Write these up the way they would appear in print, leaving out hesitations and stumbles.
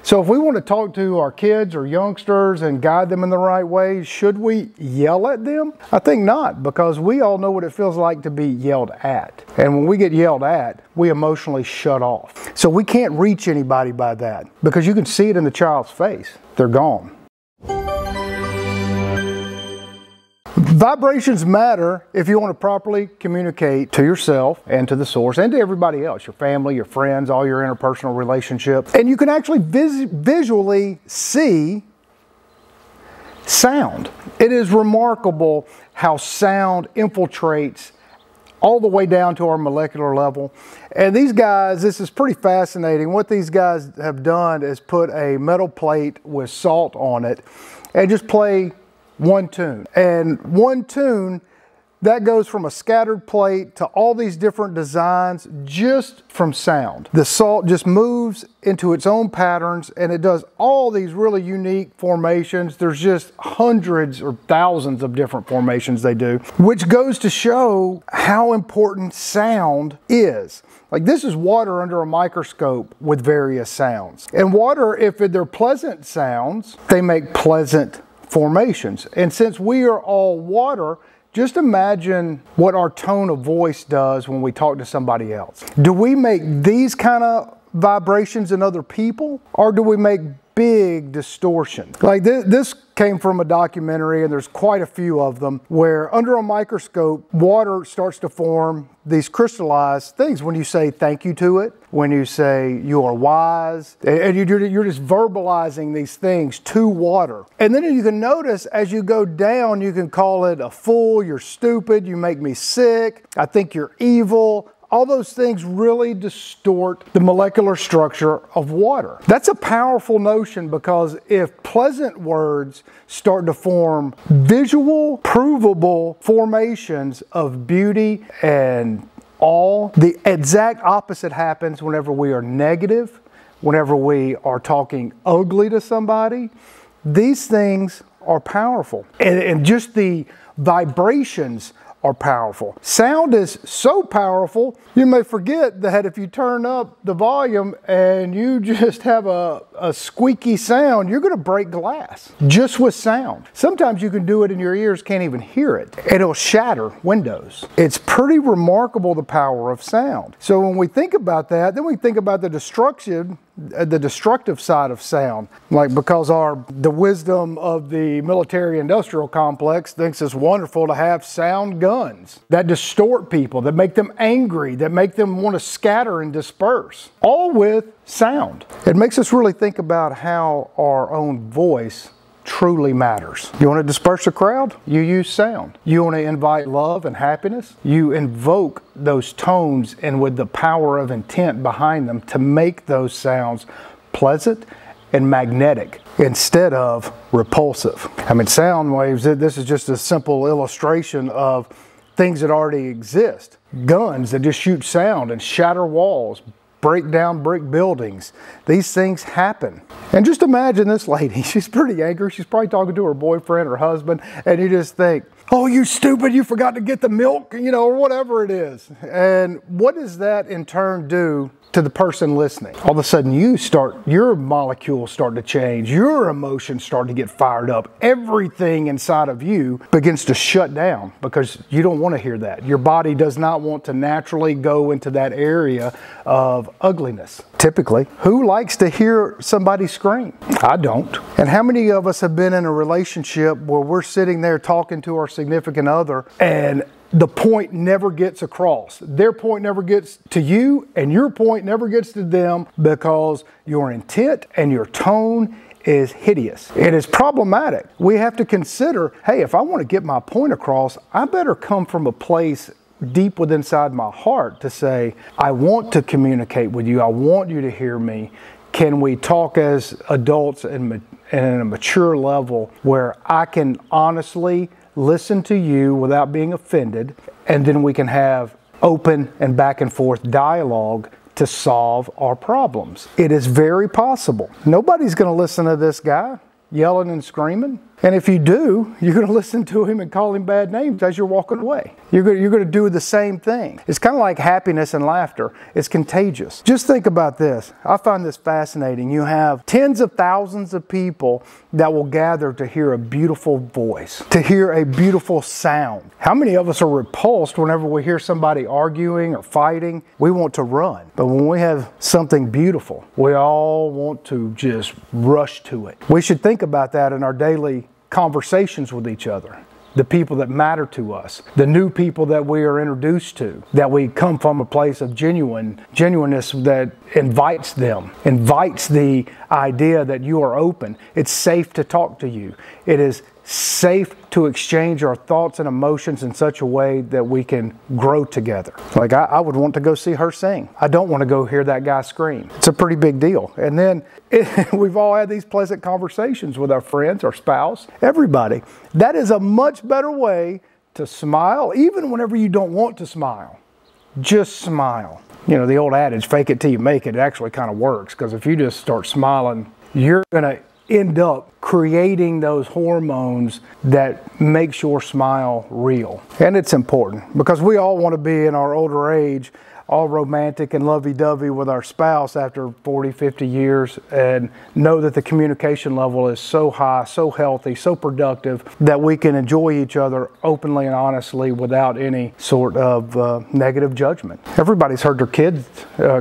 So if we want to talk to our kids or youngsters and guide them in the right way, should we yell at them? I think not, because we all know what it feels like to be yelled at. And when we get yelled at, we emotionally shut off. So we can't reach anybody by that, because you can see it in the child's face. They're gone. Vibrations matter if you want to properly communicate to yourself and to the source and to everybody else, your family, your friends, all your interpersonal relationships. And you can actually visually see sound. It is remarkable how sound infiltrates all the way down to our molecular level. And these guys, this is pretty fascinating. What these guys have done is put a metal plate with salt on it and just play one tune. And one tune, that goes from a scattered plate to all these different designs just from sound. The salt just moves into its own patterns, and it does all these really unique formations. There's just hundreds or thousands of different formations they do, which goes to show how important sound is. Like, this is water under a microscope with various sounds. And water, if they're pleasant sounds, they make pleasant formations. And since we are all water, just imagine what our tone of voice does when we talk to somebody else. Do we make these kind of vibrations in other people, or do we make big distortion? Like this came from a documentary, and there's quite a few of them, where under a microscope, water starts to form these crystallized things when you say thank you to it, when you say you are wise, and you're just verbalizing these things to water. And then you can notice as you go down, you can call it a fool, you're stupid, you make me sick, I think you're evil. All those things really distort the molecular structure of water. That's a powerful notion, because if pleasant words start to form visual, provable formations of beauty and awe, the exact opposite happens whenever we are negative, whenever we are talking ugly to somebody. These things are powerful. And just the vibrations are powerful. Sound is so powerful, you may forget that if you turn up the volume and you just have a squeaky sound, you're going to break glass just with sound. Sometimes you can do it and your ears can't even hear it. It'll shatter windows. It's pretty remarkable, the power of sound. So when we think about that, then we think about the destructive side of sound, like, because the wisdom of the military industrial complex thinks it's wonderful to have sound guns that distort people, that make them angry, that make them want to scatter and disperse, all with sound. It makes us really think about how our own voice truly matters. You want to disperse a crowd? You use sound. You want to invite love and happiness? You invoke those tones, and with the power of intent behind them, to make those sounds pleasant and magnetic instead of repulsive. I mean, sound waves, this is just a simple illustration of things that already exist. Guns that just shoot sound and shatter walls, break down brick buildings. These things happen. And just imagine this lady, she's pretty angry. She's probably talking to her boyfriend or husband, and you just think, oh, you stupid, you forgot to get the milk, or whatever it is. And what does that in turn do to the person listening? All of a sudden your molecules start to change, your emotions start to get fired up. Everything inside of you begins to shut down, because you don't want to hear that. Your body does not want to naturally go into that area of ugliness. Typically, who likes to hear somebody scream? I don't. And how many of us have been in a relationship where we're sitting there talking to our significant other, and the point never gets across? Their point never gets to you, and your point never gets to them, because your intent and your tone is hideous. It is problematic. We have to consider, hey, if I want to get my point across, I better come from a place deep within inside my heart to say, I want to communicate with you. I want you to hear me. Can we talk as adults and at a mature level where I can honestly listen to you without being offended, and then we can have open and back and forth dialogue to solve our problems? It is very possible. Nobody's going to listen to this guy yelling and screaming. And if you do, you're going to listen to him and call him bad names as you're walking away. You're going to do the same thing. It's kind of like happiness and laughter. It's contagious. Just think about this. I find this fascinating. You have tens of thousands of people that will gather to hear a beautiful voice, to hear a beautiful sound. How many of us are repulsed whenever we hear somebody arguing or fighting? We want to run. But when we have something beautiful, we all want to just rush to it. We should think about that in our daily conversations with each other. The people that matter to us, the new people that we are introduced to, that we come from a place of genuineness that invites them, invites the idea that you are open. It's safe to talk to you. It is safe to exchange our thoughts and emotions in such a way that we can grow together. Like I would want to go see her sing. I don't want to go hear that guy scream. It's a pretty big deal. And then we've all had these pleasant conversations with our friends, our spouse, everybody. That is a much better way to smile, even whenever you don't want to smile. Just smile. You know, the old adage, fake it till you make it, it actually kind of works, because if you just start smiling, you're going to end up creating those hormones that makes your smile real. And it's important because we all want to be in our older age all romantic and lovey-dovey with our spouse after 40, 50 years and know that the communication level is so high, so healthy, so productive that we can enjoy each other openly and honestly without any sort of negative judgment. Everybody's heard their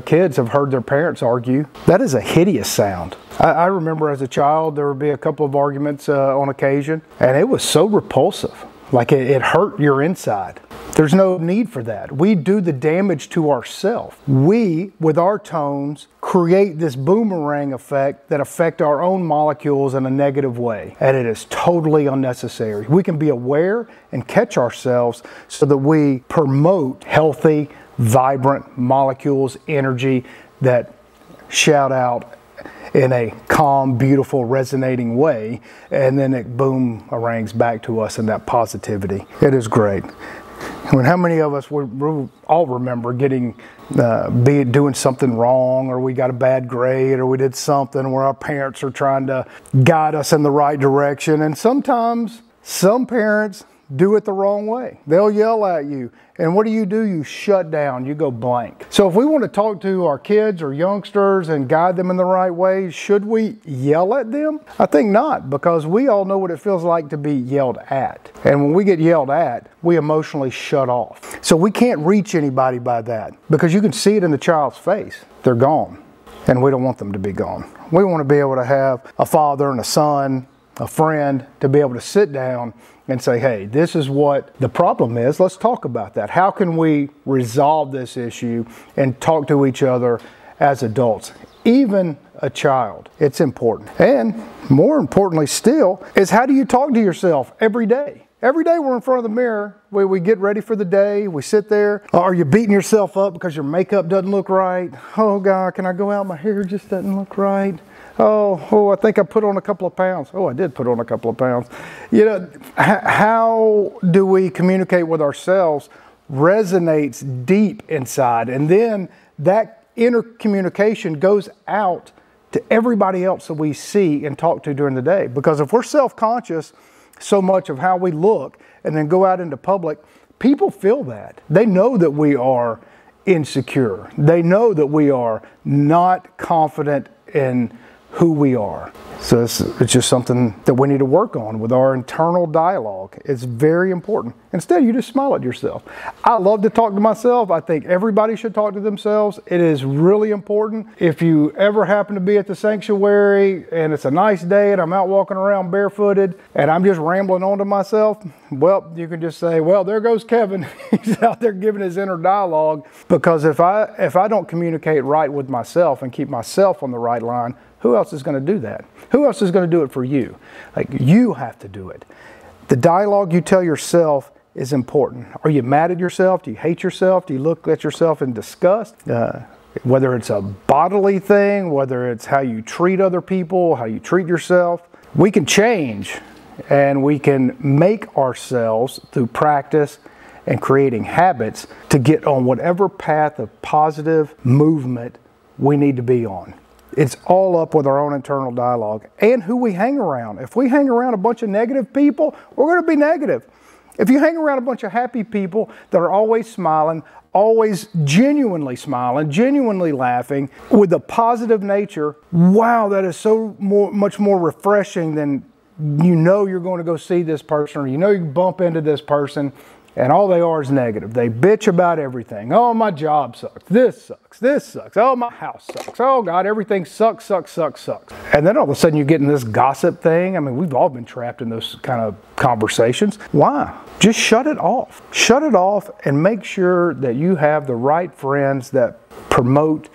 kids have heard their parents argue. That is a hideous sound. I remember as a child there would be a couple of arguments on occasion, and it was so repulsive. Like it hurt your inside. There's no need for that. We do the damage to ourselves. We, with our tones, create this boomerang effect that affect our own molecules in a negative way. And it is totally unnecessary. We can be aware and catch ourselves so that we promote healthy, vibrant molecules, energy that shout out in a calm, beautiful, resonating way, and then it boomerangs back to us in that positivity. It is great. How many of us, we all remember getting, doing something wrong, or we got a bad grade, or we did something where our parents are trying to guide us in the right direction, and sometimes some parents do it the wrong way. They'll yell at you. And what do? You shut down. You go blank. So if we want to talk to our kids or youngsters and guide them in the right way, should we yell at them? I think not, because we all know what it feels like to be yelled at. And when we get yelled at, we emotionally shut off. So we can't reach anybody by that, because you can see it in the child's face. They're gone. And we don't want them to be gone. We want to be able to have a father and a son, a friend, to be able to sit down and say, hey, this is what the problem is. Let's talk about that. How can we resolve this issue and talk to each other as adults? Even a child. It's important. And more importantly still is, how do you talk to yourself every day? Every day we're in front of the mirror. We get ready for the day. We sit there. Are you beating yourself up because your makeup doesn't look right? Oh, God, can I go out? My hair just doesn't look right. Oh, I think I put on a couple of pounds. Oh, I did put on a couple of pounds. You know, how do we communicate with ourselves resonates deep inside. And then that inner communication goes out to everybody else that we see and talk to during the day. Because if we're self-conscious so much of how we look and then go out into public, people feel that. They know that we are insecure. They know that we are not confident in who we are. So it's just something that we need to work on with our internal dialogue. It's very important. Instead, you just smile at yourself. I love to talk to myself. I think everybody should talk to themselves. It is really important. If you ever happen to be at the sanctuary and it's a nice day and I'm out walking around barefooted and I'm just rambling on to myself, well, you can just say, well, there goes Kevin. He's out there giving his inner dialogue. Because if I don't communicate right with myself and keep myself on the right line, who else is going to do that? Who else is going to do it for you? Like, you have to do it. The dialogue you tell yourself is important. Are you mad at yourself? Do you hate yourself? Do you look at yourself in disgust? Whether it's a bodily thing, whether it's how you treat other people, how you treat yourself, we can change and we can make ourselves, through practice and creating habits, to get on whatever path of positive movement we need to be on. It's all up with our own internal dialogue and who we hang around. If we hang around a bunch of negative people, we're going to be negative. If you hang around a bunch of happy people that are always smiling, always genuinely smiling, genuinely laughing, with a positive nature, wow, that is so much more refreshing than you know you're going to go see this person, or you know you bump into this person and all they are is negative. They bitch about everything. Oh, my job sucks. This sucks. This sucks. Oh, my house sucks. Oh, God, everything sucks, sucks, sucks, sucks. And then all of a sudden you get in this gossip thing. I mean, we've all been trapped in those kind of conversations. Why? Just shut it off. Shut it off and make sure that you have the right friends that promote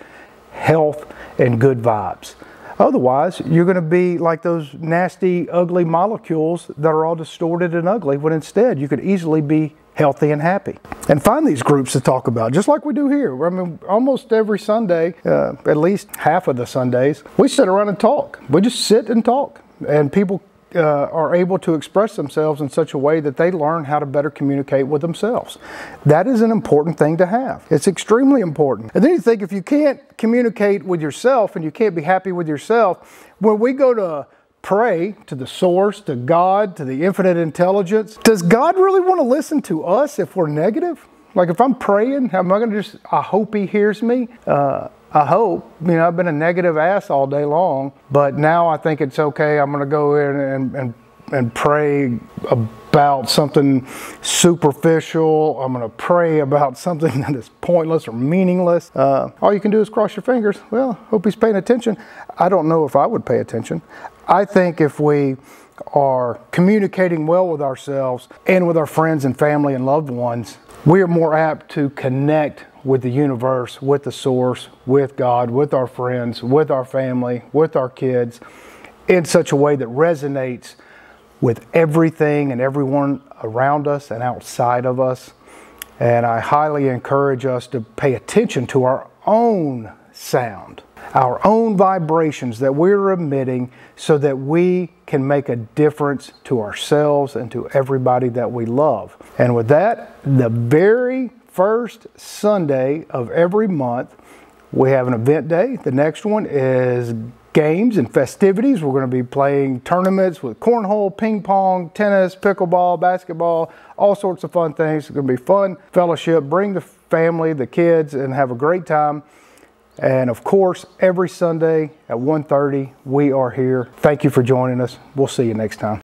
health and good vibes. Otherwise, you're going to be like those nasty, ugly molecules that are all distorted and ugly, when instead you could easily be healthy and happy. And find these groups to talk about, just like we do here. I mean, almost every Sunday, at least half of the Sundays, we sit around and talk. We just sit and talk. And people are able to express themselves in such a way that they learn how to better communicate with themselves. That is an important thing to have. It's extremely important. And then you think, if you can't communicate with yourself and you can't be happy with yourself, when we go to pray to the source, to God, to the infinite intelligence, does God really want to listen to us if we're negative? Like, if I'm praying, am I going to just, I hope he hears me? I hope. You know, I've been a negative ass all day long, but now I think it's okay. I'm going to go in and pray about something superficial. I'm going to pray about something that is pointless or meaningless. All you can do is cross your fingers. Well, hope he's paying attention. I don't know if I would pay attention. I think if we are communicating well with ourselves and with our friends and family and loved ones, we are more apt to connect with the universe, with the source, with God, with our friends, with our family, with our kids, in such a way that resonates with everything and everyone around us and outside of us. And I highly encourage us to pay attention to our own sound, our own vibrations that we're emitting, so that we can make a difference to ourselves and to everybody that we love. And with that, the very first Sunday of every month, we have an event day. The next one is games and festivities. We're going to be playing tournaments with cornhole, ping pong, tennis, pickleball, basketball, all sorts of fun things. It's going to be fun, fellowship. Bring the family, the kids, and have a great time. And of course, every Sunday at 1:30, we are here. Thank you for joining us. We'll see you next time.